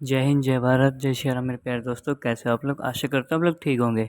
जय हिंद, जय भारत, जय श्री राम मेरे प्यारे दोस्तों। कैसे हो आप लोग? आशा करता हूँ आप लोग ठीक होंगे।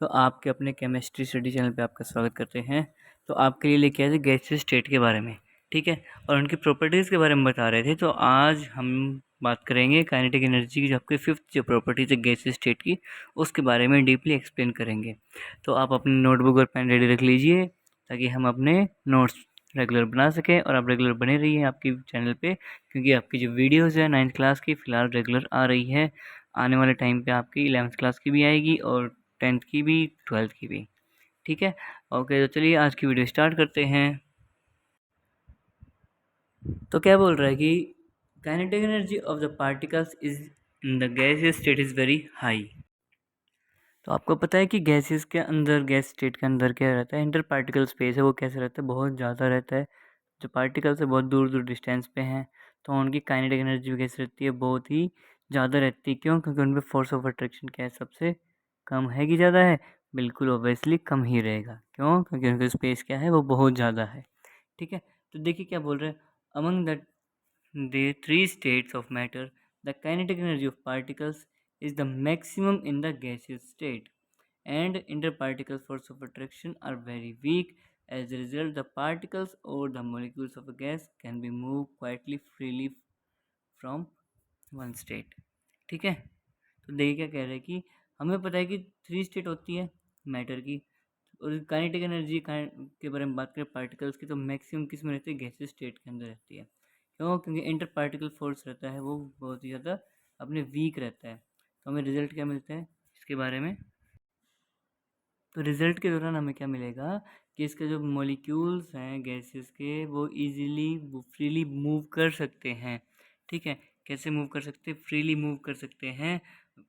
तो आपके अपने केमिस्ट्री स्टडी चैनल पे आपका स्वागत करते हैं। तो आपके लिए लेके आए थे गैसीय स्टेट के बारे में, ठीक है, और उनकी प्रॉपर्टीज़ के बारे में बता रहे थे। तो आज हम बात करेंगे काइनेटिक एनर्जी की, जो आपकी फिफ्थ जो प्रॉपर्टीज है गैसीय स्टेट की, उसके बारे में डीपली एक्सप्लेन करेंगे। तो आप अपनी नोटबुक और पेन रेडी रख लीजिए ताकि हम अपने नोट्स रेगुलर बना सकें, और आप रेगुलर बने रहिए आपकी चैनल पे, क्योंकि आपकी जो वीडियोज़ है 9th क्लास की फ़िलहाल रेगुलर आ रही है। आने वाले टाइम पे आपकी 11th क्लास की भी आएगी और 10th की भी, 12th की भी, ठीक है। ओके, तो चलिए आज की वीडियो स्टार्ट करते हैं। तो क्या बोल रहा है कि kinetic energy of the particles is in the gaseous state is very high. तो आपको पता है कि गैसेस के अंदर, गैस स्टेट के अंदर क्या रहता है, इंटर पार्टिकल स्पेस है वो कैसे रहता है, बहुत ज़्यादा रहता है। जो पार्टिकल्स है बहुत दूर दूर डिस्टेंस पे हैं, तो उनकी काइनेटिक एनर्जी भी कैसे रहती है, बहुत ही ज़्यादा रहती है। क्यों? क्योंकि उन पर फोर्स ऑफ अट्रैक्शन क्या है, सबसे कम है कि ज़्यादा है? बिल्कुल ऑब्वियसली कम ही रहेगा। क्यों? क्योंकि उनका स्पेस क्या है, वो बहुत ज़्यादा है, ठीक है। तो देखिए क्या बोल रहे हैं, among the three states of matter, the kinetic energy of particles is the maximum in the gaseous state, and interparticle force of attraction are very weak. As a result, the particles or the molecules of a gas can be moved quietly freely from one state. ठीक है। तो देखिए क्या कह रहे हैं कि हमें पता है कि 3 स्टेट होती है मैटर की, और काइनेटिक एनर्जी के बारे में बात करें पार्टिकल्स की, तो मैक्सिमम किस में रहती है, गैसियस स्टेट के अंदर रहती है। क्यों? क्योंकि इंटर पार्टिकल फोर्स रहता है वो बहुत ही ज़्यादा अपने वीक रहता है। तो हमें रिजल्ट क्या मिलता है इसके बारे में? तो रिजल्ट के दौरान हमें क्या मिलेगा कि इसके जो मॉलिक्यूल्स हैं गैसेस के, वो इजीली वो फ्रीली मूव कर सकते हैं, ठीक है। कैसे मूव कर सकते हैं? फ्रीली मूव कर सकते हैं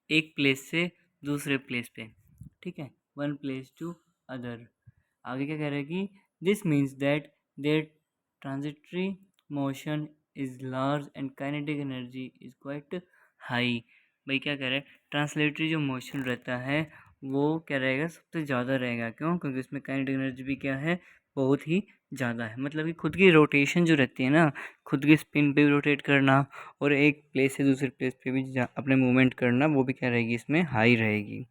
एक प्लेस से दूसरे प्लेस पे, ठीक है, वन प्लेस टू अदर। आगे क्या कह रहा है कि this means that there transitory motion is large and kinetic energy is quite high. भाई क्या कह रहा है, ट्रांसलेटरी जो मोशन रहता है वो क्या रहेगा, सबसे ज़्यादा रहेगा। क्यों? क्योंकि इसमें काइनेटिक एनर्जी भी क्या है, बहुत ही ज़्यादा है। मतलब कि खुद की रोटेशन जो रहती है ना, खुद की स्पिन पे भी रोटेट करना, और एक प्लेस से दूसरे प्लेस पे भी अपने मूवमेंट करना, वो भी क्या रहेगी, इसमें हाई रहेगी,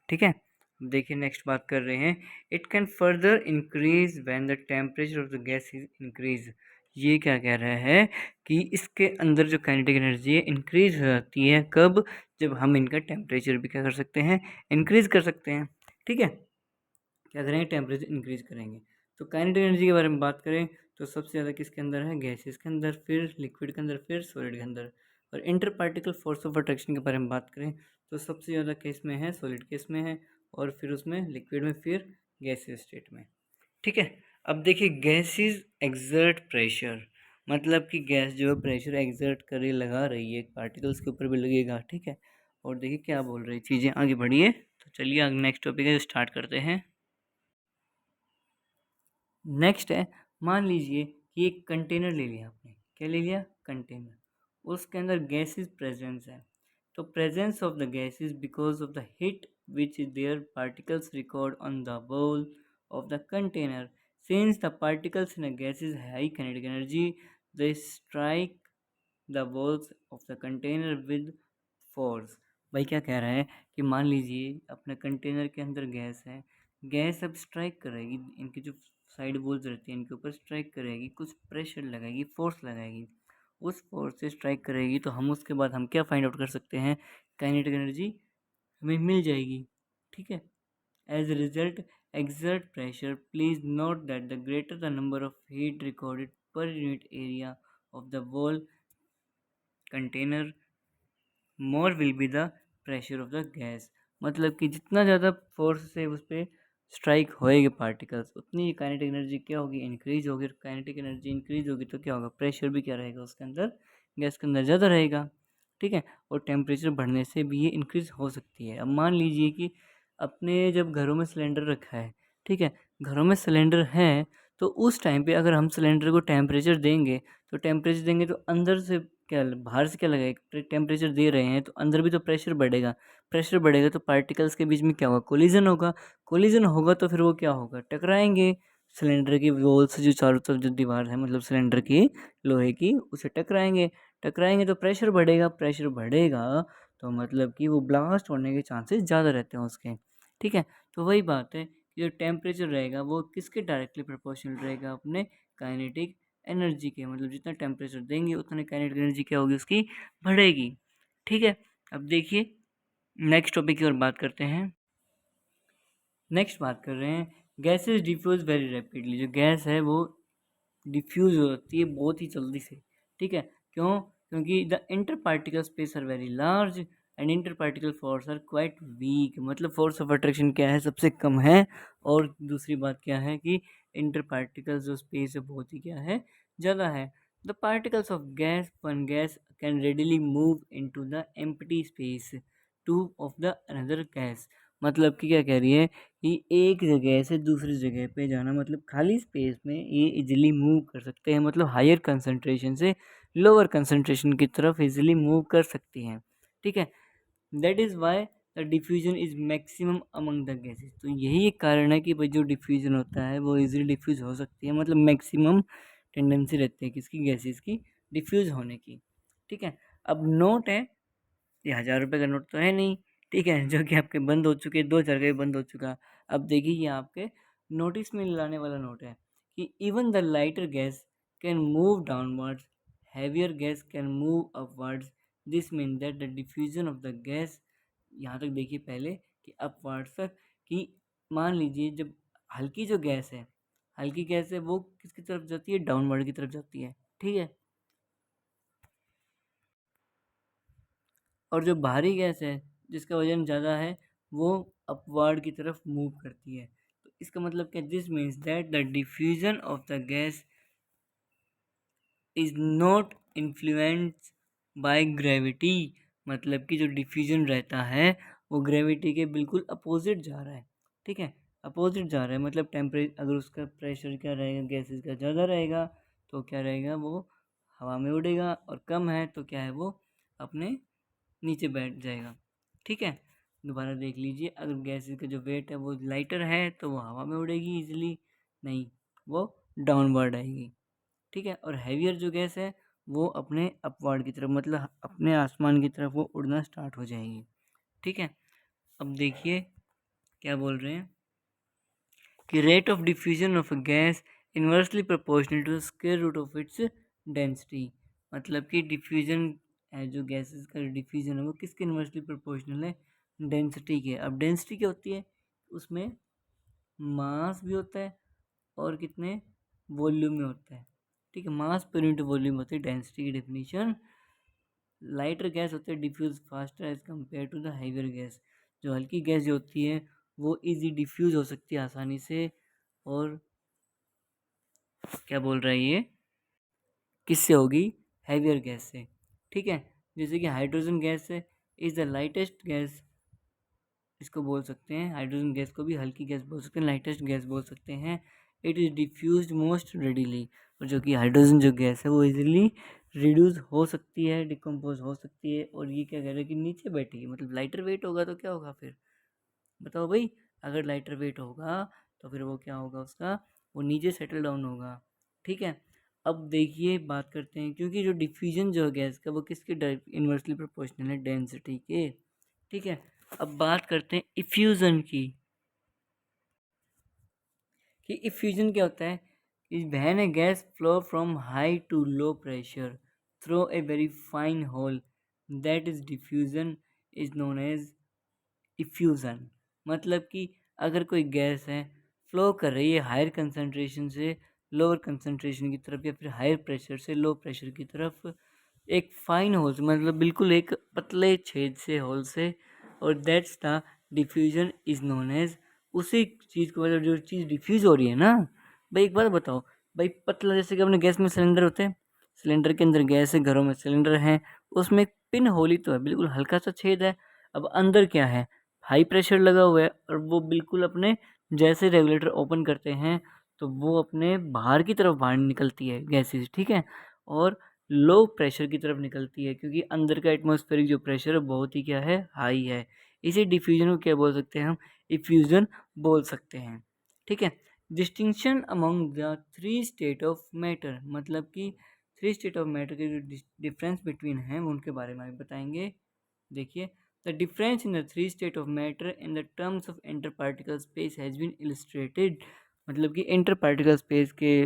ठीक है। देखिए नेक्स्ट बात कर रहे हैं, it can further increase when the temperature of the gas is increase. ये क्या कह रहा है कि इसके अंदर जो काइनेटिक एनर्जी है इंक्रीज हो जाती है। कब? जब हम इनका टेम्परेचर भी क्या कर सकते हैं, इंक्रीज कर सकते हैं, ठीक है। क्या करेंगे? टेम्परेचर इंक्रीज करेंगे। तो काइनेटिक एनर्जी के बारे में बात करें तो सबसे ज़्यादा किसके अंदर है, गैसेस के अंदर, फिर लिक्विड के अंदर, फिर सॉलिड के अंदर। और inter particle force of attraction के बारे में बात करें तो सबसे ज़्यादा केस में है, सॉलिड केस में है, और फिर उसमें लिक्विड में, फिर गैसियस स्टेट में, ठीक है। अब देखिए गैसेस एक्सर्ट प्रेशर, मतलब कि गैस जो है प्रेशर एक्सर्ट करे लगा रही है, पार्टिकल्स के ऊपर भी लगेगा, ठीक है। और देखिए क्या बोल रही चीज़ें, आगे बढ़िए। तो चलिए आगे नेक्स्ट टॉपिक है, स्टार्ट करते हैं। नेक्स्ट है, मान लीजिए कि एक कंटेनर ले लिया आपने। क्या ले लिया? कंटेनर। उसके अंदर गैसेस प्रेजेंस है। तो presence of the gases because of the hit which there particles record on the wall of the container. Since the particles in a gas is high kinetic energy, they strike the walls of the container with force. भाई क्या कह रहा है कि मान लीजिए अपने container के अंदर गैस है, गैस अब स्ट्राइक करेगी, इनकी जो साइड वॉल्स रहती है इनके ऊपर स्ट्राइक करेगी, कुछ प्रेशर लगाएगी, फोर्स लगाएगी। उस फोर्स से स्ट्राइक करेगी तो हम उसके बाद हम क्या फाइंड आउट कर सकते हैं, काइनेटिक एनर्जी हमें मिल जाएगी, ठीक है। As a result, exert pressure. Please note that the greater the number of heat recorded per unit area of the wall container, more will be the pressure of the gas. मतलब कि जितना ज़्यादा force से उस पर strike होएगी particles, उतनी kinetic energy क्या होगी, इंक्रीज होगी। काइनेटिक एनर्जी इंक्रीज होगी तो क्या होगा, प्रेशर भी क्या रहेगा उसके अंदर, गैस के अंदर ज़्यादा रहेगा, ठीक है। और टेम्परेचर बढ़ने से भी ये इंक्रीज हो सकती है। अब मान लीजिए कि अपने जब घरों में सिलेंडर रखा है, ठीक है, घरों में सिलेंडर है, तो उस टाइम पे अगर हम सिलेंडर को टेम्परेचर देंगे, तो टेम्परेचर देंगे तो अंदर से क्या, बाहर से क्या लगेगा, टेम्परेचर दे रहे हैं तो अंदर भी तो प्रेशर बढ़ेगा। प्रेशर बढ़ेगा तो पार्टिकल्स के बीच में क्या होगा, कोलिजन होगा। कोलिजन होगा तो फिर वो क्या होगा, टकराएंगे। सिलेंडर की वॉल से जो चारों तरफ जो दीवार है, मतलब सिलेंडर की लोहे की, उसे टकराएंगे। टकराएंगे तो प्रेशर बढ़ेगा, प्रेशर बढ़ेगा तो मतलब कि वो ब्लास्ट होने के चांसेस ज़्यादा रहते हैं उसके। ठीक है, तो वही बात है कि जो टेम्परेचर रहेगा वो किसके डायरेक्टली प्रोपोर्शनल रहेगा, अपने काइनेटिक एनर्जी के। मतलब जितना टेम्परेचर देंगे उतनी काइनेटिक एनर्जी क्या होगी उसकी, बढ़ेगी। ठीक है, अब देखिए नेक्स्ट टॉपिक की ओर बात करते हैं। नेक्स्ट बात कर रहे हैं गैसेज डिफ्यूज वेरी रैपिडली। जो गैस है वो डिफ्यूज हो जाती है बहुत ही जल्दी से। ठीक है, क्यों? क्योंकि the inter particle space are very large and inter particle force are quite weak. मतलब फोर्स ऑफ अट्रैक्शन क्या है, सबसे कम है। और दूसरी बात क्या है कि इंटर पार्टिकल जो स्पेस है बहुत ही क्या है, ज़्यादा है। The particles of gas one gas can readily move into the empty space to of the another gas. मतलब कि क्या कह रही है कि एक जगह से दूसरी जगह पे जाना, मतलब खाली स्पेस में ये इजीली मूव कर सकते हैं। मतलब हायर कंसंट्रेशन से लोअर कंसंट्रेशन की तरफ इजीली मूव कर सकती हैं। ठीक है, that is why the diffusion is maximum among the gases. तो यही एक कारण है कि भाई जो डिफ्यूजन होता है वो इजीली डिफ्यूज हो सकती है। मतलब मैक्सिमम टेंडेंसी रहती है किसकी, गैसेस की डिफ्यूज होने की। ठीक है, अब नोट है, ये 1000 रुपये का नोट तो है नहीं। ठीक है, जो कि आपके बंद हो चुके, 2000 का भी बंद हो चुका। अब देखिए ये आपके नोटिस में लाने वाला नोट है कि even the lighter gas can move downwards, heavier gas can move upwards. This mean that the diffusion of the gas, यहाँ तक देखिए पहले कि अपवर्ड्स तक, कि मान लीजिए जब हल्की गैस है वो किसकी तरफ जाती है, डाउनवर्ड की तरफ जाती है। ठीक है, और जो भारी गैस है जिसका वजन ज़्यादा है वो अपवर्ड की तरफ मूव करती है। तो इसका मतलब क्या, this means that the diffusion of the gas is not influenced by gravity. मतलब कि जो डिफ्यूजन रहता है वो ग्रेविटी के बिल्कुल अपोजिट जा रहा है। ठीक है, अपोजिट जा रहा है। मतलब टेम्परेचर, अगर उसका प्रेशर क्या रहेगा, गैसेस का ज़्यादा रहेगा तो क्या रहेगा, वो हवा में उड़ेगा, और कम है तो क्या है, वो अपने नीचे बैठ जाएगा। ठीक है, दोबारा देख लीजिए, अगर गैसेस का जो वेट है वो लाइटर है तो वो हवा में उड़ेगी इजीली, नहीं, वो डाउनवर्ड आएगी। ठीक है, और हैवियर जो गैस है वो अपने अपवर्ड की तरफ, मतलब अपने आसमान की तरफ वो उड़ना स्टार्ट हो जाएगी। ठीक है, अब देखिए क्या बोल रहे हैं कि rate of diffusion of a gas inversely proportional to square root of its density. मतलब कि डिफ्यूजन है, जो गैसेस का डिफ्यूजन है वो किसके इन्वर्सली प्रोपोर्शनल है, डेंसिटी के। अब डेंसिटी क्या होती है, उसमें मास भी होता है और कितने वॉल्यूम में होता है। ठीक है, मास पर यूनिट वॉल्यूम होती है डेंसिटी की डेफिनेशन। लाइटर गैस होते हैं diffuse faster as compared to the heavier gas. जो हल्की गैस जो होती है वो इजी डिफ्यूज हो सकती है आसानी से, और क्या बोल रहा है ये, किससे होगी, हैवियर गैस से। ठीक है, जैसे कि हाइड्रोजन गैस है, इज़ द लाइटेस्ट गैस, इसको बोल सकते हैं हाइड्रोजन गैस को भी हल्की गैस बोल सकते हैं, लाइटेस्ट गैस बोल सकते हैं। It is diffuse most readily. और जो कि हाइड्रोजन जो गैस है वो इजीली रिड्यूस हो सकती है, डिकम्पोज हो सकती है। और ये क्या कह रहे हैं कि नीचे बैठी है, मतलब लाइटर वेट होगा तो क्या होगा फिर, बताओ भाई। अगर लाइटर वेट होगा तो फिर वो क्या होगा उसका, वो नीचे सेटल डाउन होगा। ठीक है, अब देखिए बात करते हैं, क्योंकि जो डिफ्यूजन जो है गैस का वो किसके इन्वर्सली प्रोपोर्शनल है, डेंसिटी के। ठीक है, अब बात करते हैं इफ्यूजन की, कि इफ्यूजन क्या होता है, कि when a gas flow from high to low pressure through a very fine hole, that is diffusion, is known as effusion. मतलब कि अगर कोई गैस है फ्लो कर रही है हायर कंसंट्रेशन से लोअर कंसंट्रेशन की तरफ, या फिर हायर प्रेशर से लो प्रेशर की तरफ, एक फाइन होल से, मतलब बिल्कुल एक पतले छेद से, होल से, और that's the diffusion is known as, उसी चीज़ को, मतलब जो चीज़ डिफ्यूज़ हो रही है ना। भाई एक बात बताओ, भाई पतला, जैसे कि अपने गैस में सिलेंडर होते हैं, सिलेंडर के अंदर गैस है, घरों में सिलेंडर है, उसमें एक पिन होल ही तो है, बिल्कुल हल्का सा छेद है। अब अंदर क्या है, हाई प्रेशर लगा हुआ है, और वो बिल्कुल अपने, जैसे रेगुलेटर ओपन करते हैं तो वो अपने बाहर की तरफ बाहर निकलती है गैसेस। ठीक है, और लो प्रेशर की तरफ निकलती है, क्योंकि अंदर का एटमॉस्फेरिक जो प्रेशर है बहुत ही क्या है, हाई है। इसी डिफ्यूजन को क्या बोल सकते हैं हम, इफ्यूजन बोल सकते हैं। ठीक है, distinction among the three state of matter. मतलब कि थ्री स्टेट ऑफ मैटर के जो डिफरेंस बिटवीन हैं उनके बारे में अभी बताएंगे। देखिए, the difference in the three state of matter in the terms of inter particle space has been illustrated. मतलब कि इंटर पार्टिकल स्पेस के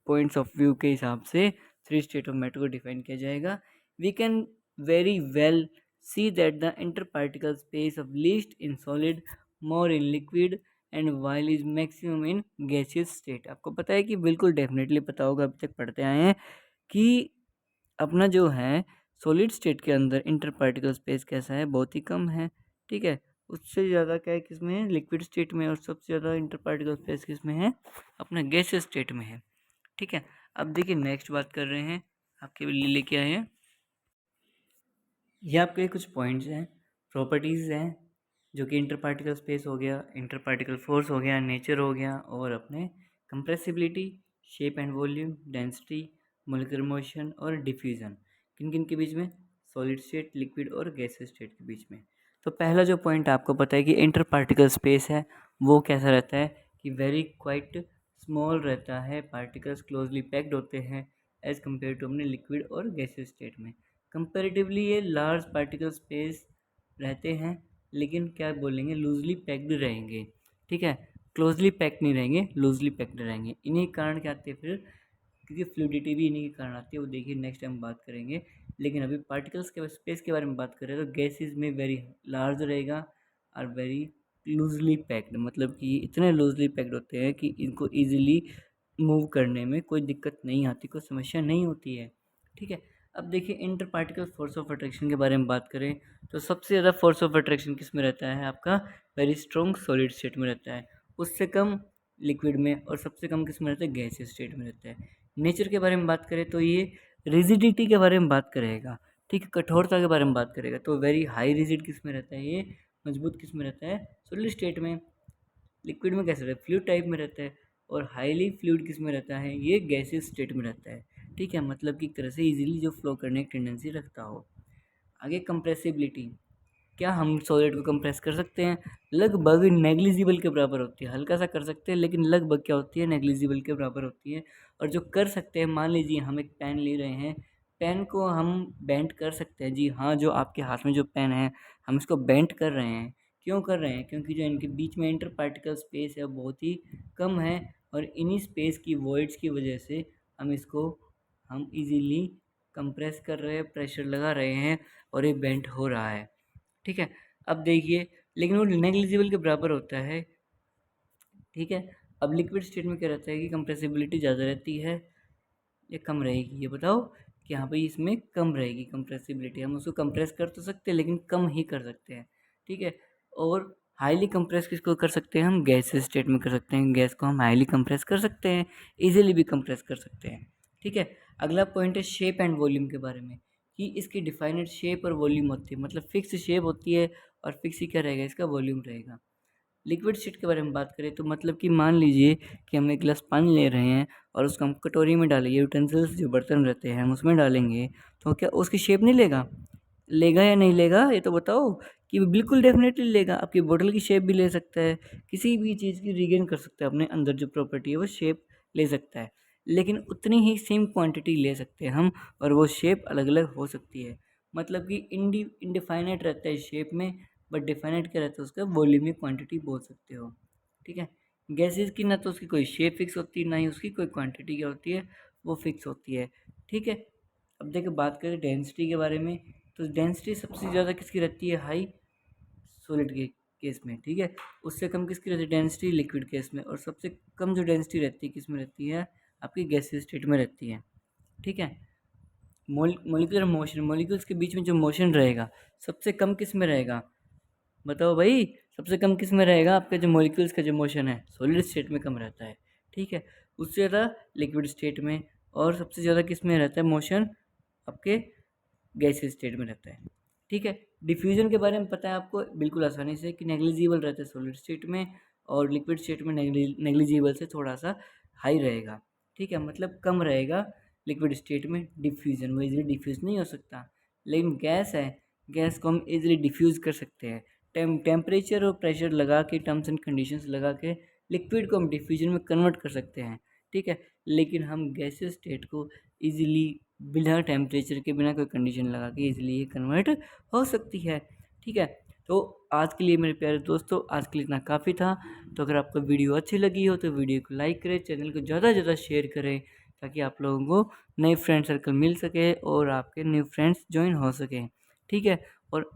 पॉइंट्स ऑफ व्यू के हिसाब से थ्री स्टेट ऑफ मैटर को डिफाइन किया जाएगा। We can very well see that the inter particle space of least in solid, more in liquid and while is maximum in gaseous state. आपको पता है कि बिल्कुल डेफिनेटली पता होगा, अभी तक पढ़ते आए हैं कि अपना जो है सॉलिड स्टेट के अंदर इंटर पार्टिकल स्पेस कैसा है, बहुत ही कम है। ठीक है, उससे ज़्यादा क्या है किसमें है, लिक्विड स्टेट में, और सबसे ज़्यादा इंटर पार्टिकल स्पेस किसमें है, अपना गैसियस स्टेट में है। ठीक है, अब देखिए नेक्स्ट बात कर रहे हैं, आपके लिए लेके आए हैं, ये आपके कुछ पॉइंट्स हैं, प्रॉपर्टीज़ हैं, जो कि इंटर पार्टिकल स्पेस हो गया, इंटर पार्टिकल फोर्स हो गया, नेचर हो गया, और अपने compressibility, shape and volume, density, molecular motion और डिफ्यूज़न, किन किन के बीच में, सॉलिड स्टेट, लिक्विड और गैसियस स्टेट के बीच में। तो पहला जो पॉइंट आपको पता है कि इंटर पार्टिकल स्पेस है, वो कैसा रहता है कि वेरी क्वाइट स्मॉल रहता है, पार्टिकल्स क्लोजली पैक्ड होते हैं एज कम्पेयर टू अपने लिक्विड और गैसियस स्टेट में। कंपैरेटिवली ये लार्ज पार्टिकल स्पेस रहते हैं, लेकिन क्या बोलेंगे, लूजली पैक्ड रहेंगे। ठीक है, क्लोजली पैक्ड नहीं रहेंगे, लूजली पैक्ड रहेंगे। इन्हीं कारण क्या आते हैं फिर, क्योंकि फ्लूडिटी भी इन्हीं के कारण आती है, वो देखिए नेक्स्ट टाइम बात करेंगे। लेकिन अभी पार्टिकल्स के स्पेस के बारे में बात करें तो गैसेस में वेरी लार्ज रहेगा और वेरी लूजली पैक्ड, मतलब कि इतने लूजली पैक्ड होते हैं कि इनको ईजिली मूव करने में कोई दिक्कत नहीं आती, कोई समस्या नहीं होती है। ठीक है, अब देखिए inter particle force of attraction के बारे में बात करें तो सबसे ज़्यादा फोर्स ऑफ अट्रैक्शन किस में रहता है, आपका वेरी स्ट्रॉन्ग सॉलिड स्टेट में रहता है, उससे कम लिक्विड में, और सबसे कम किस में रहता है, गैसियस स्टेट में रहता है। नेचर के बारे में बात करें तो ये रिजिडिटी के बारे में बात करेगा। ठीक है, कठोरता के बारे में बात करेगा तो वेरी हाई रिजिड किस में रहता है, ये मजबूत किस में रहता है, सॉलिड स्टेट में। लिक्विड में कैसे रहता है, फ्लूइड टाइप में रहता है। और हाईली फ्लूइड किस में रहता है, ये गैसियस स्टेट में रहता है। ठीक है, मतलब कि एक तरह से इजीली जो फ्लो करने की टेंडेंसी रखता हो। आगे कंप्रेसिबिलिटी, क्या हम सॉलिड को कंप्रेस कर सकते हैं, लगभग नेग्लिजिबल के बराबर होती है, हल्का सा कर सकते हैं लेकिन लगभग क्या होती है, नेग्लिजिबल के बराबर होती है। और जो कर सकते हैं, मान लीजिए हम एक पेन ले रहे हैं, पेन को हम बेंट कर सकते हैं, जी हाँ, जो आपके हाथ में जो पेन है हम इसको बेंट कर रहे हैं। क्यों कर रहे हैं, क्योंकि जो इनके बीच में इंटर पार्टिकल स्पेस है बहुत ही कम है, और इन्हीं स्पेस की वॉइड्स की वजह से हम इजीली कंप्रेस कर रहे हैं, प्रेशर लगा रहे हैं, और ये बेंट हो रहा है। ठीक है, अब देखिए, लेकिन वो नेग्लिजिबल के बराबर होता है। ठीक है, अब लिक्विड स्टेट में क्या रहता है कि कंप्रेसिबिलिटी ज़्यादा रहती है या कम रहेगी, ये बताओ कि हाँ भाई इसमें कम रहेगी कंप्रेसिबिलिटी, हम उसको कंप्रेस कर तो सकते हैं लेकिन कम ही कर सकते हैं। ठीक है, और हाईली कंप्रेस किसको कर सकते हैं, हम गैस स्टेट में कर सकते हैं, गैस को हम हाईली कंप्रेस कर सकते हैं, इजीली भी कंप्रेस कर सकते हैं। ठीक है, अगला पॉइंट है शेप एंड वॉल्यूम के बारे में, कि इसकी डिफाइनेड शेप और वॉल्यूम होती है, मतलब फिक्स शेप होती है और फिक्स ही क्या रहेगा, इसका वॉल्यूम रहेगा। लिक्विड शीट के बारे में बात करें तो मतलब कि मान लीजिए कि हम एक गिलास पानी ले रहे हैं और उसको हम कटोरी में डालेंगे, यूटेंसिल्स जो बर्तन रहते हैं हम उसमें डालेंगे, तो क्या उसकी शेप नहीं लेगा, लेगा या नहीं लेगा, ये तो बताओ। कि बिल्कुल डेफिनेटली लेगा, आपकी बोतल की शेप भी ले सकता है, किसी भी चीज़ की रीगेन कर सकता है, अपने अंदर जो प्रॉपर्टी है वो शेप ले सकता है, लेकिन उतनी ही सेम क्वांटिटी ले सकते हैं हम, और वो शेप अलग अलग हो सकती है। मतलब कि इनडिफाइनाइट रहता है शेप में, बट डिफाइनाइट क्या रहता है, उसका वॉल्यूम में क्वांटिटी बोल सकते हो। ठीक है, गैसेस की ना तो उसकी कोई शेप फिक्स होती है, ना ही उसकी कोई क्वांटिटी क्या होती है, वो फिक्स होती है। ठीक है, अब देखो बात करें डेंसिटी के बारे में, तो डेंसिटी सबसे ज़्यादा किसकी रहती है, हाई सॉलिड के केस में। ठीक है, उससे कम किसकी रहती है डेंसिटी, लिक्विड केस में, और सबसे कम जो डेंसिटी रहती है किस में रहती है, आपकी गैसियस स्टेट में रहती है। ठीक है, मोलिकुलर मोशन, मोलिक्यूल्स के बीच में जो मोशन रहेगा सबसे कम किस में रहेगा, बताओ भाई, सबसे कम किस में रहेगा, आपके जो मॉलिक्यूल्स का जो मोशन है सॉलिड स्टेट में कम रहता है। ठीक है, उससे ज़्यादा लिक्विड स्टेट में, और सबसे ज़्यादा किस में रहता है मोशन, आपके गैसियस स्टेट में रहता है। ठीक है, डिफ्यूजन के बारे में पता है आपको बिल्कुल आसानी से कि नेग्लिजिबल रहता है सॉलिड स्टेट में, और लिक्विड स्टेट में नेग्लिजिबल से थोड़ा सा हाई रहेगा। ठीक है, मतलब कम रहेगा लिक्विड स्टेट में डिफ्यूजन, वो इजीली डिफ्यूज़ नहीं हो सकता। लेकिन गैस है, गैस को हम इजीली डिफ्यूज़ कर सकते हैं, टेम्परेचर और प्रेशर लगा के, टर्म्स एंड कंडीशंस लगा के लिक्विड को हम डिफ्यूजन में कन्वर्ट कर सकते हैं। ठीक है। लेकिन हम गैसियस स्टेट को ईज़िली बिना टेम्परेचर के, बिना कोई कंडीशन लगा के ईज़िली ये कन्वर्ट हो सकती है, ठीक है। तो आज के लिए मेरे प्यारे दोस्तों, आज के लिए इतना काफ़ी था। तो अगर आपको वीडियो अच्छी लगी हो तो वीडियो को लाइक करें, चैनल को ज़्यादा से ज़्यादा शेयर करें, ताकि आप लोगों को नए फ्रेंड सर्कल मिल सके और आपके न्यू फ्रेंड्स ज्वाइन हो सकें, ठीक है। और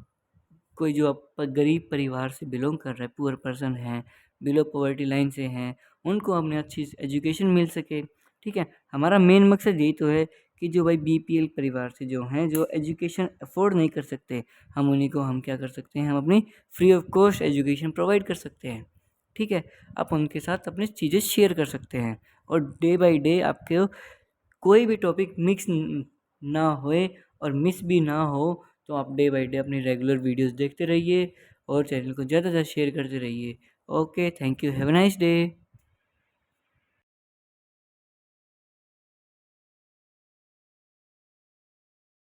कोई जो आप गरीब परिवार से बिलोंग कर रहा है, पुअर पर्सन है, बिलो पॉवर्टी लाइन से हैं, उनको अपने अच्छी एजुकेशन मिल सके, ठीक है। हमारा मेन मकसद यही तो है कि जो भाई बीपीएल परिवार से जो हैं, जो एजुकेशन अफोर्ड नहीं कर सकते, हम उन्हीं को हम क्या कर सकते हैं, हम अपनी free of cost education provide कर सकते हैं, ठीक है। आप उनके साथ अपनी चीज़ें शेयर कर सकते हैं और डे बाय डे आपके कोई भी टॉपिक मिक्स ना होए और मिस भी ना हो। तो आप डे बाय डे अपनी रेगुलर वीडियोस देखते रहिए और चैनल को ज़्यादा से ज़्यादा शेयर करते रहिए। Okay, thank you, have a nice day.